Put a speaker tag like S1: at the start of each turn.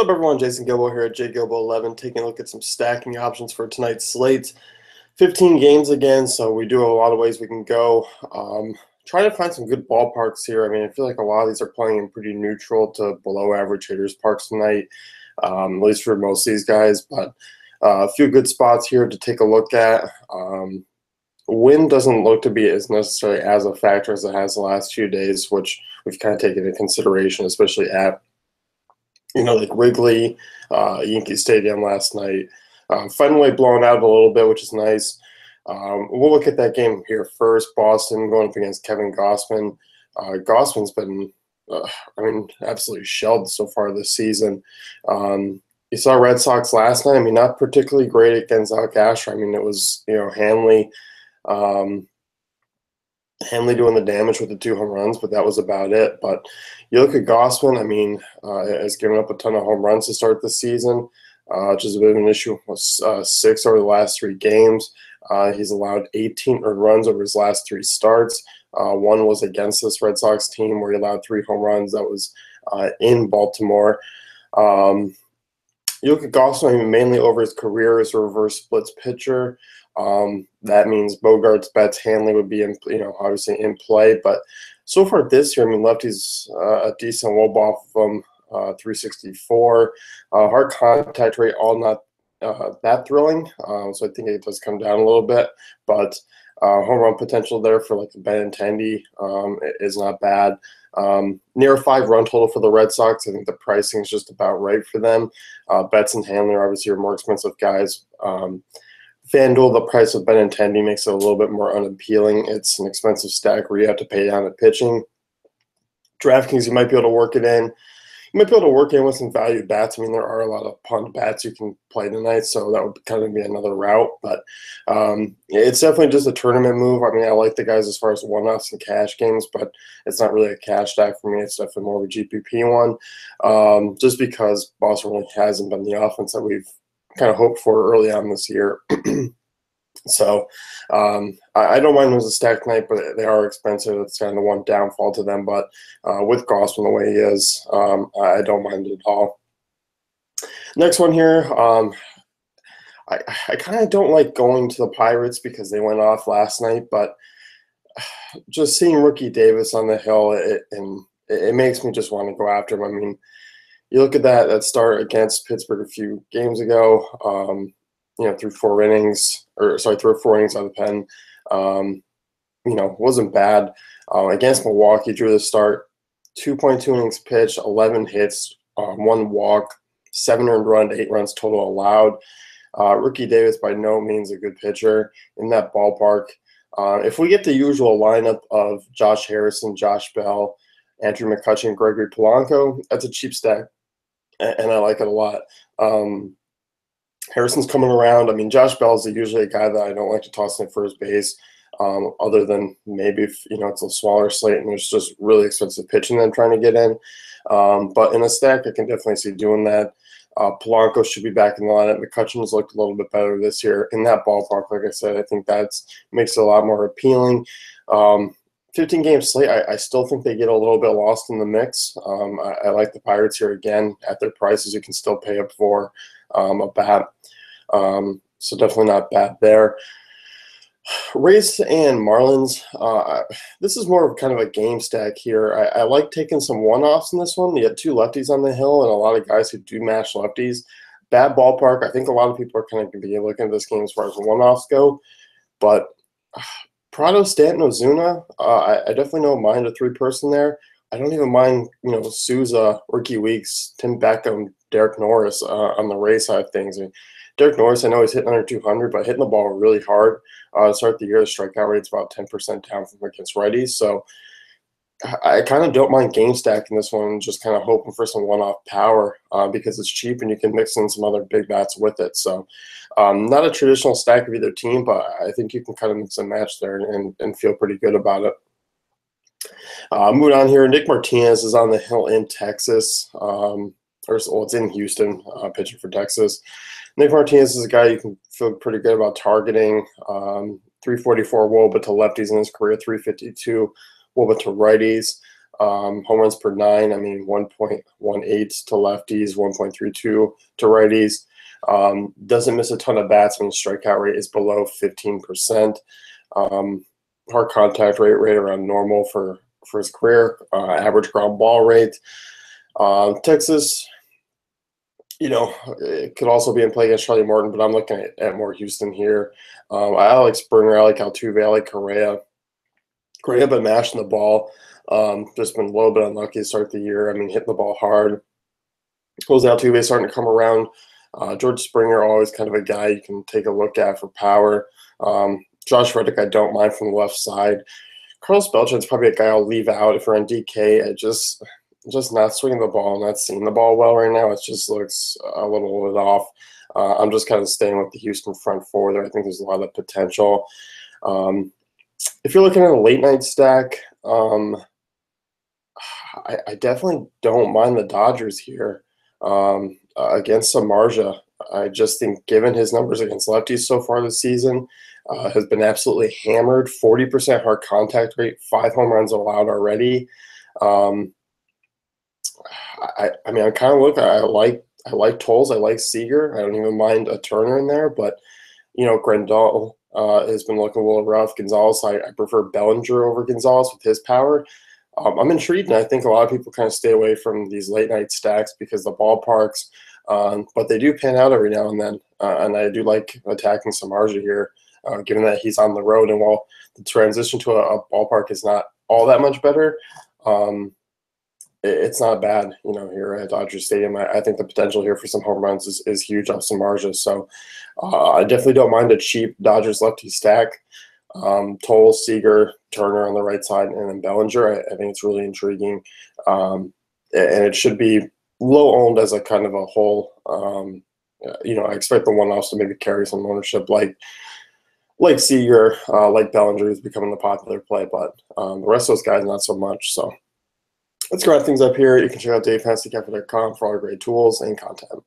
S1: What's up, everyone? Jason Gilbo here at JGilbo11, taking a look at some stacking options for tonight's slate. 15 games again, so we do have a lot of ways we can go. Trying to find some good ballparks here. I mean, I feel like a lot of these are playing in pretty neutral to below average hitters parks tonight, at least for most of these guys. But a few good spots here to take a look at. Wind doesn't look to be as necessarily as a factor as it has the last few days, which we've kind of taken into consideration, especially at like Wrigley, Yankee Stadium last night. Fenway blown out a little bit, which is nice. We'll look at that game here first. Boston going up against Kevin Gausman. Gausman's been, absolutely shelled so far this season. You saw Red Sox last night. I mean, not particularly great against Zach Asher. I mean, it was, Hanley doing the damage with the 2 home runs, but that was about it. But you look at Gausman, I mean, has given up a ton of home runs to start the season, which is a bit of an issue. 6 over the last 3 games. He's allowed 18 earned runs over his last 3 starts. One was against this Red Sox team where he allowed 3 home runs. That was in Baltimore. You look at Gausman, I mean, mainly over his career as a reverse splits pitcher. That means Bogarts, Betts, Hanley would be obviously in play. But so far this year, I mean, lefty's a decent wob off of him, 364. Hard contact rate, all not that thrilling. So I think it does come down a little bit. But home run potential there for like the Benintendi is not bad. Near a 5-run total for the Red Sox. I think the pricing is just about right for them. Betts and Hanley are obviously more expensive guys. FanDuel, the price of Benintendi makes it a little bit more unappealing. It's an expensive stack where you have to pay down at pitching. DraftKings, you might be able to work it in. You might be able to work in with some value bats. I mean, there are a lot of punt bats you can play tonight, so that would kind of be another route. But it's definitely just a tournament move. I mean, I like the guys as far as one-offs and cash games, but it's not really a cash stack for me. It's definitely more of a GPP one, just because Boston really hasn't been the offense that we've kind of hoped for early on this year. So I don't mind them as a stack tonight, but they are expensive. It's kind of the one downfall to them. But with Gausman the way he is, I don't mind it at all. Next one here, I kind of don't like going to the Pirates because they went off last night, but just seeing Rookie Davis on the hill, it makes me just want to go after him. I mean, you look at that start against Pittsburgh a few games ago, through 4 innings, through 4 innings out of the pen, wasn't bad. Against Milwaukee, drew the start, 2.2 innings pitched, 11 hits, 1 walk, 7 earned run, 8 runs total allowed. Rookie Davis by no means a good pitcher in that ballpark. If we get the usual lineup of Josh Harrison, Josh Bell, Andrew McCutchen, Gregory Polanco, that's a cheap stack, and I like it a lot. Harrison's coming around. I mean, Josh Bell is usually a guy that I don't like to toss in first base, other than maybe if it's a smaller slate and there's just really expensive pitching that I'm trying to get in. But in a stack, I can definitely see doing that. Polanco should be back in the lineup. McCutchen has looked a little bit better this year in that ballpark. Like I said, I think that makes it a lot more appealing. 15-game slate, I still think they get a little bit lost in the mix. I like the Pirates here again. At their prices, you can still pay up for a bat. So definitely not bad there. Rays and Marlins, this is more of kind of a game stack here. I like taking some one-offs in this one. You got 2 lefties on the hill and a lot of guys who do mash lefties. Bad ballpark. I think a lot of people are kind of going to be looking at this game as far as one-offs go. But Prado, Stanton, Ozuna, I definitely don't mind a 3-person there. I don't even mind, Souza, Rookie Weeks, Tim Beckham, Derek Norris on the Rays side of things. I mean, Derek Norris, I know he's hitting under 200, but hitting the ball really hard. To start the year, the strikeout rate's about 10% down from against righties. So I kind of don't mind game stacking this one, just kind of hoping for some one-off power because it's cheap and you can mix in some other big bats with it. So not a traditional stack of either team, but I think you can kind of mix and match there and feel pretty good about it. Moving on here, Nick Martinez is on the hill in Texas. It's in Houston, pitching for Texas. Nick Martinez is a guy you can feel pretty good about targeting. 344 WOBA to lefties in his career, 352 WOBA to righties. Home runs per 9, I mean, 1.18 to lefties, 1.32 to righties. Doesn't miss a ton of bats when his strikeout rate is below 15%. Hard contact rate right around normal for his career. Average ground ball rate. Texas, it could also be in play against Charlie Morton, but I'm looking at more Houston here. I like Springer, I like Altuve, I like Correa. Correa been mashing the ball. Just been a little bit unlucky to start the year. I mean, hitting the ball hard. Jose Altuve starting to come around. George Springer, always kind of a guy you can take a look at for power. Josh Reddick, I don't mind from the left side. Carlos Beltran's probably a guy I'll leave out if you're on DK. Just not swinging the ball, not seeing the ball well right now. It just looks a little bit off. I'm just kind of staying with the Houston front four there. I think there's a lot of potential. If you're looking at a late night stack, I definitely don't mind the Dodgers here against Samardzija. I just think, given his numbers against lefties so far this season, has been absolutely hammered. 40% hard contact rate, 5 home runs allowed already. I mean, I kind of look. I like Tolles. I like Seager. I don't even mind a Turner in there, but Grandal has been looking a little rough. Gonzalez, I prefer Bellinger over Gonzalez with his power. I'm intrigued, and I think a lot of people kind of stay away from these late night stacks because the ballparks, but they do pan out every now and then, and I do like attacking Samardzija here, given that he's on the road. And while the transition to a ballpark is not all that much better, it's not bad, here at Dodger Stadium. I think the potential here for some home runs is huge off Samardzija. So I definitely don't mind a cheap Dodgers lefty stack. Tolles, Seager, Turner on the right side, and then Bellinger. I think it's really intriguing. And it should be low owned as a kind of a whole. I expect the one-offs to maybe carry some ownership like Seager, like Bellinger is becoming the popular play, but the rest of those guys, not so much. So let's wrap things up here. You can check out DaveFantasyCapital.com for all great tools and content.